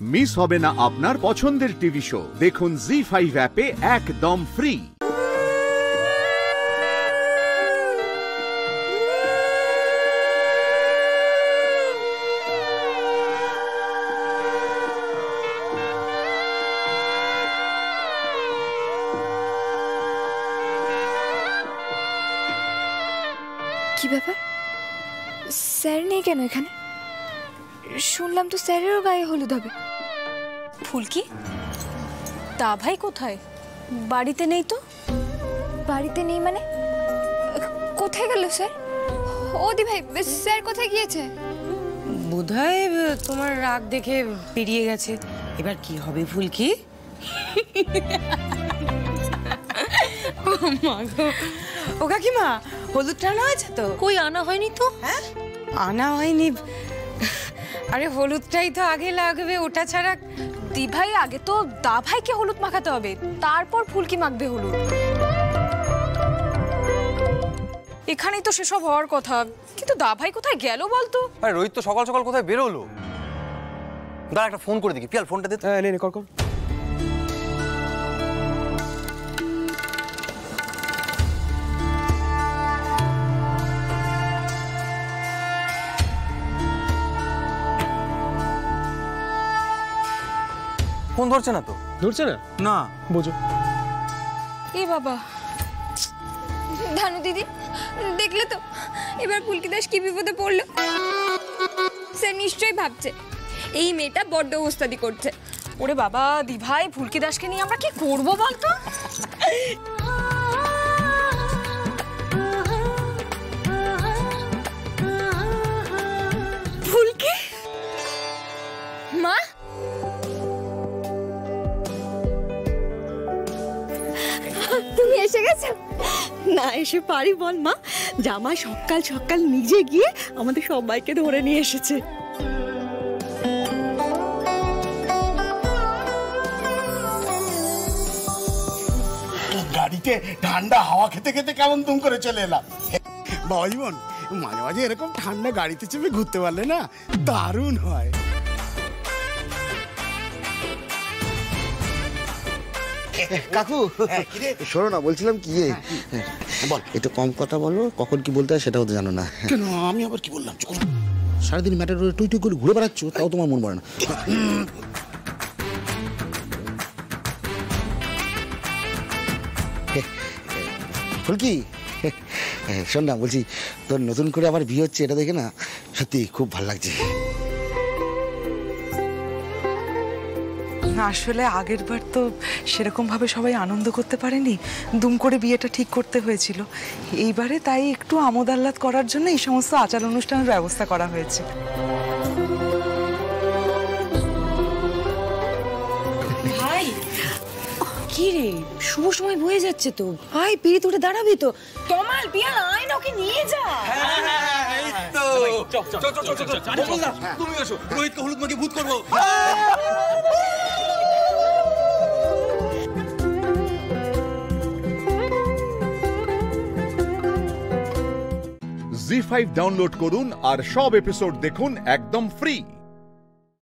Miss হবে না আপনার পছন্দের টিভি শো। দেখুন জি5 অ্যাপে একদম ফ্রি। কি ব্যাপার, স্যার নেই কেন এখানে? শুনলাম তো স্যারেরও গায়ে হলুদ হবে। ফুলকি, তা ভাই কোথায়? বাড়িতে নেই তো? বাড়িতে নেই মানে কোথায় গেল স্যার? ওদি ভাই, স্যার কোথায় গিয়েছে? বোধহয় তোমার রাগ দেখে বেরিয়ে গেছে। এবার কি হবে ফুলকি? ও কাকিমা, হলুদটা আনা হয়েছে তো? কই আনা হয়নি তো। হ্যাঁ, আনা হয়নি? আরে হলুদটাই তো আগে লাগবে, ওটা ছাড়া। দি ভাই, আগে তো দা ভাইকে হলুদ মাখাতে হবে, তারপর ফুলকি মাখবে হলুদ। এখানেই তো সেসব হওয়ার কথা, কিন্তু দা ভাই কোথায় গেল বলতো? আরে রোহিত তো সকাল সকাল কোথায় বেরোলো? দাঁড়া, একটা ফোন করে দেখি। পিয়াল, ফোনটা দে। নে নে, কর কর। ফোন ধরছে না তো। ধরছে না? না, বোঝো। এ বাবা, ধানু দিদি, দেখলে তো এবার ফুলকি দাস কি বিপদে পড়লো। স্যার নিশ্চয়ই ভাবছে এই মেয়েটা বড্ড ওস্তাদি করছে। ওরে বাবা, দি ভাই ফুলকি দাসকে নিয়ে আমরা কি করব বলতো? ফুলকি মা, তুমি এসে গেছো? না এসে পারি বল মা? জামাই সকাল সকাল নিজে গিয়ে আমাদের সবাইকে ধরে নিয়ে এসেছে। গাড়িতে ঠান্ডা হাওয়া খেতে খেতে কেমন দুম করে চলে এলাম। বাবা জীবন, মাঝে মাঝে এরকম ঠান্ডা গাড়িতে চেপে ঘুরতে পারলে না দারুণ হয়। কাকু শোনো না, বলছিলাম কি, বল। একটু কম কথা বলো, কখন কি বলতে হয় সেটাও তো জানো না। কেন, আমি আবার কি বললাম? সারাদিন ম্যাটার টুই টুই করে ঘুরে বেড়াচ্ছ, তাও তোমার মন পড়ে না। ফুলকি, শোন না, বলছি তোর নতুন করে আবার বিয়ে হচ্ছে, এটা দেখে না সত্যি খুব ভালো লাগছে। আসলে আগের বার তো সেরকম ভাবে সবাই আনন্দ করতে পারেনি, দুম করে বিয়েটা ঠিক করতে হয়েছিল। এইবারে তাই একটু আমোদ আহ্লাদ করার জন্য এই সমস্ত আচার অনুষ্ঠানের ব্যবস্থা করা হয়েছে। ভাই, কি রে, শুভ সময় বয়ে যাচ্ছে তো। আয়, পিড়ি তুলে দাঁড়াবি তো। কমাল, পিয়াল, আয় না, ওকে নিয়ে যা। তুমি আসো, রোহিতকে হলুদ মাখিয়ে ভূত করবো। জি5 ডাউনলোড করুন আর সব এপিসোড দেখুন একদম ফ্রি।